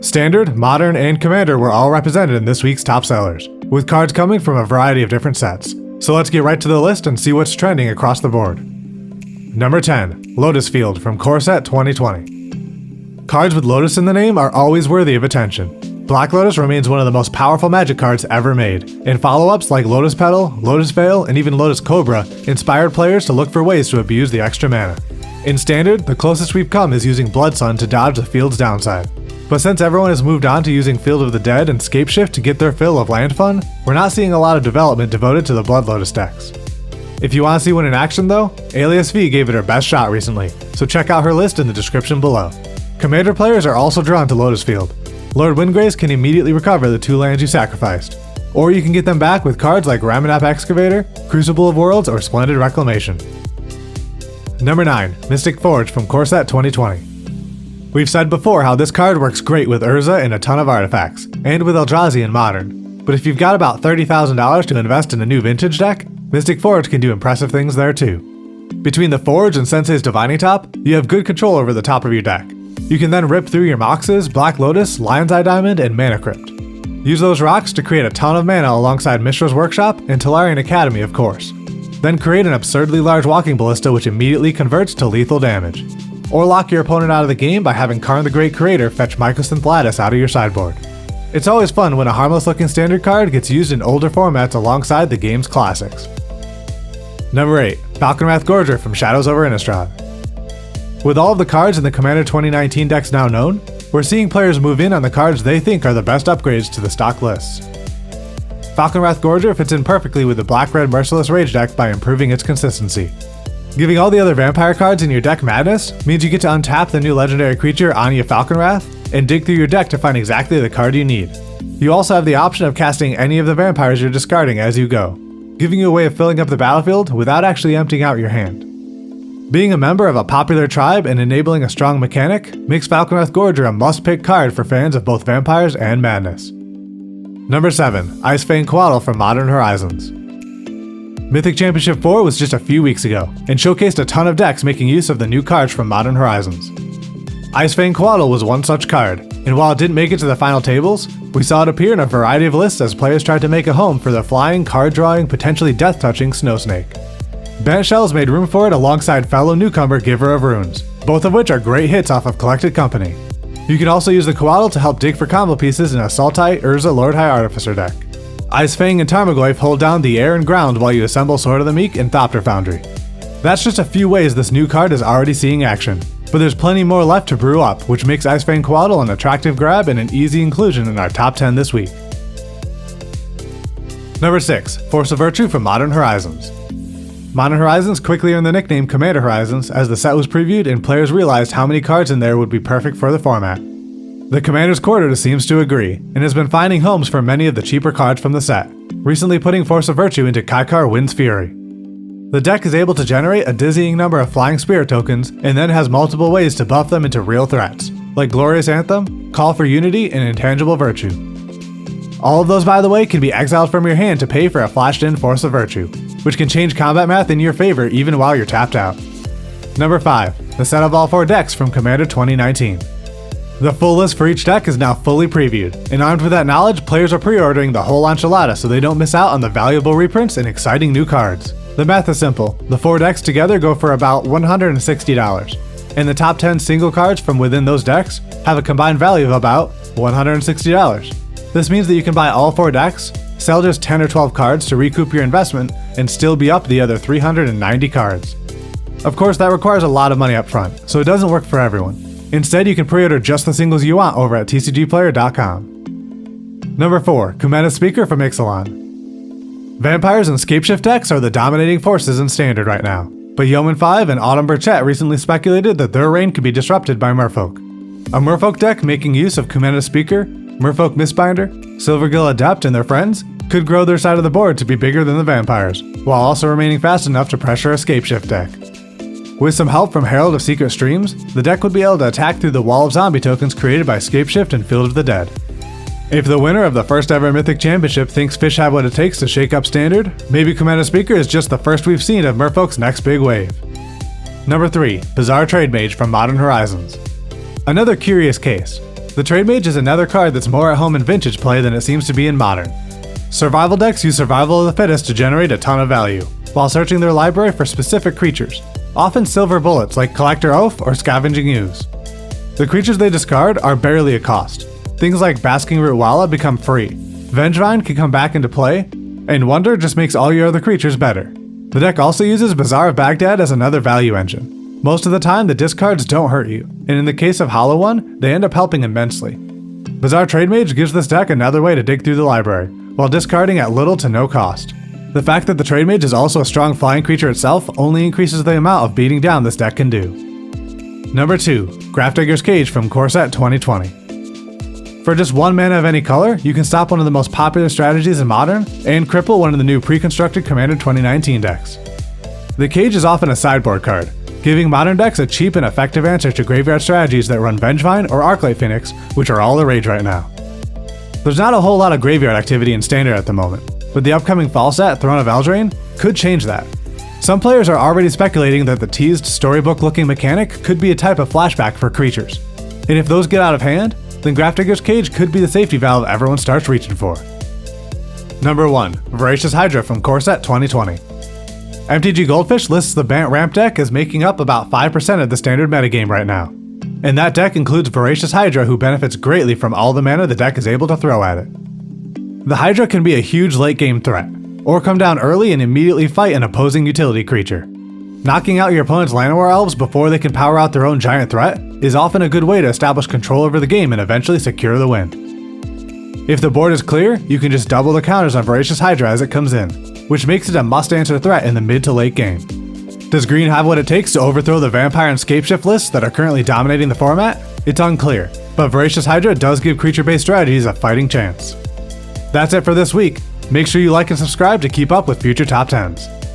Standard, Modern, and Commander were all represented in this week's top sellers, with cards coming from a variety of different sets. So let's get right to the list and see what's trending across the board. Number 10, Lotus Field from Core Set 2020. Cards with Lotus in the name are always worthy of attention. Black Lotus remains one of the most powerful Magic cards ever made, and follow-ups like Lotus Petal, Lotus Veil, and even Lotus Cobra inspired players to look for ways to abuse the extra mana. In Standard, the closest we've come is using Blood Sun to dodge the field's downside. But since everyone has moved on to using Field of the Dead and Scapeshift to get their fill of land fun, we're not seeing a lot of development devoted to the Blood Lotus decks. If you want to see one in action though, Alias V gave it her best shot recently, so check out her list in the description below. Commander players are also drawn to Lotus Field. Lord Windgrace can immediately recover the 2 lands you sacrificed, or you can get them back with cards like Ramunap Excavator, Crucible of Worlds, or Splendid Reclamation. Number 9, Mystic Forge from Core Set 2020. We've said before how this card works great with Urza and a ton of artifacts, and with Eldrazi in Modern, but if you've got about $30,000 to invest in a new vintage deck, Mystic Forge can do impressive things there too. Between the Forge and Sensei's Divining Top, you have good control over the top of your deck. You can then rip through your Moxes, Black Lotus, Lion's Eye Diamond, and Mana Crypt. Use those rocks to create a ton of mana alongside Mishra's Workshop and Tolarian Academy, of course. Then create an absurdly large Walking Ballista which immediately converts to lethal damage. Or lock your opponent out of the game by having Karn the Great Creator fetch Mycosynth Lattice out of your sideboard. It's always fun when a harmless looking standard card gets used in older formats alongside the game's classics. Number 8, Falconwrath Gorger from Shadows over Innistrad. With all of the cards in the Commander 2019 decks now known, we're seeing players move in on the cards they think are the best upgrades to the stock lists. Falconwrath Gorger fits in perfectly with the Black-Red Merciless Rage deck by improving its consistency. Giving all the other vampire cards in your deck madness means you get to untap the new legendary creature Anya Falconwrath and dig through your deck to find exactly the card you need. You also have the option of casting any of the vampires you're discarding as you go, giving you a way of filling up the battlefield without actually emptying out your hand. Being a member of a popular tribe and enabling a strong mechanic makes Falconwrath Gorger a must-pick card for fans of both vampires and madness. Number 7, Spank Waddle from Modern Horizons. Mythic Championship 4 was just a few weeks ago, and showcased a ton of decks making use of the new cards from Modern Horizons. Spank Waddle was one such card, and while it didn't make it to the final tables, we saw it appear in a variety of lists as players tried to make a home for the flying, card-drawing, potentially death-touching Snowsnake. Bant Shells made room for it alongside fellow newcomer Giver of Runes, both of which are great hits off of Collected Company. You can also use the Coatl to help dig for combo pieces in a Sultai, Urza, Lord High Artificer deck. Icefang and Tarmogoyf hold down the air and ground while you assemble Sword of the Meek and Thopter Foundry. That's just a few ways this new card is already seeing action, but there's plenty more left to brew up, which makes Spank Waddle an attractive grab and an easy inclusion in our top 10 this week. Number 6, Force of Virtue from Modern Horizons. Modern Horizons quickly earned the nickname Commander Horizons as the set was previewed and players realized how many cards in there would be perfect for the format. The Commander's Quarter seems to agree, and has been finding homes for many of the cheaper cards from the set, recently putting Force of Virtue into Kaikar Wind's Fury. The deck is able to generate a dizzying number of Flying Spirit tokens, and then has multiple ways to buff them into real threats, like Glorious Anthem, Call for Unity, and Intangible Virtue. All of those, by the way, can be exiled from your hand to pay for a flashed-in Force of Virtue, which can change combat math in your favor even while you're tapped out. Number 5, the set of all 4 decks from Commander 2019. The full list for each deck is now fully previewed, and armed with that knowledge, players are pre-ordering the whole enchilada so they don't miss out on the valuable reprints and exciting new cards. The math is simple, the 4 decks together go for about $160, and the top 10 single cards from within those decks have a combined value of about $160. This means that you can buy all 4 decks, sell just 10 or 12 cards to recoup your investment, and still be up the other 390 cards. Of course, that requires a lot of money up front, so it doesn't work for everyone. Instead, you can pre-order just the singles you want over at TCGplayer.com. Number 4, Kumena Speaker from Ixalan. Vampires and Scapeshift decks are the dominating forces in Standard right now, but Yeoman5 and Autumn Burchett recently speculated that their reign could be disrupted by Merfolk. A Merfolk deck making use of Kumena Speaker, Merfolk Mistbinder, Silvergill Adept, and their friends could grow their side of the board to be bigger than the Vampires, while also remaining fast enough to pressure a Scapeshift deck. With some help from Herald of Secret Streams, the deck would be able to attack through the wall of zombie tokens created by Scapeshift and Field of the Dead. If the winner of the first ever Mythic Championship thinks Fish have what it takes to shake up Standard, maybe Kumena Speaker is just the first we've seen of Merfolk's next big wave. Number 3, Bizarre Trade Mage from Modern Horizons. Another curious case. The Trade Mage is another card that's more at home in Vintage play than it seems to be in Modern. Survival decks use Survival of the Fittest to generate a ton of value, while searching their library for specific creatures, often silver bullets like Collector Oath or Scavenging Ooze. The creatures they discard are barely a cost. Things like Basking Root Walla become free, Vengevine can come back into play, and Wonder just makes all your other creatures better. The deck also uses Bazaar of Baghdad as another value engine. Most of the time, the discards don't hurt you, and in the case of Hollow One, they end up helping immensely. Bazaar Trade Mage gives this deck another way to dig through the library, while discarding at little to no cost. The fact that the Trade Mage is also a strong flying creature itself only increases the amount of beating down this deck can do. Number 2. Grafdigger's Cage from Core Set 2020. For just 1 mana of any color, you can stop one of the most popular strategies in Modern, and cripple one of the new pre-constructed Commander 2019 decks. The Cage is often a sideboard card, giving Modern decks a cheap and effective answer to graveyard strategies that run Vengevine or Arclight Phoenix, which are all the rage right now. There's not a whole lot of graveyard activity in Standard at the moment, but the upcoming fall set, Throne of Eldraine, could change that. Some players are already speculating that the teased storybook-looking mechanic could be a type of flashback for creatures. And if those get out of hand, then Grafdigger's Cage could be the safety valve everyone starts reaching for. Number 1. Voracious Hydra from Core Set 2020. MTG Goldfish lists the Bant Ramp deck as making up about 5% of the standard metagame right now. And that deck includes Voracious Hydra, who benefits greatly from all the mana the deck is able to throw at it. The Hydra can be a huge late game threat, or come down early and immediately fight an opposing utility creature. Knocking out your opponent's Llanowar Elves before they can power out their own giant threat is often a good way to establish control over the game and eventually secure the win. If the board is clear, you can just double the counters on Voracious Hydra as it comes in, which makes it a must-answer threat in the mid to late game. Does green have what it takes to overthrow the Vampire and Scapeshift lists that are currently dominating the format? It's unclear, but Voracious Hydra does give creature-based strategies a fighting chance. That's it for this week. Make sure you like and subscribe to keep up with future top 10s.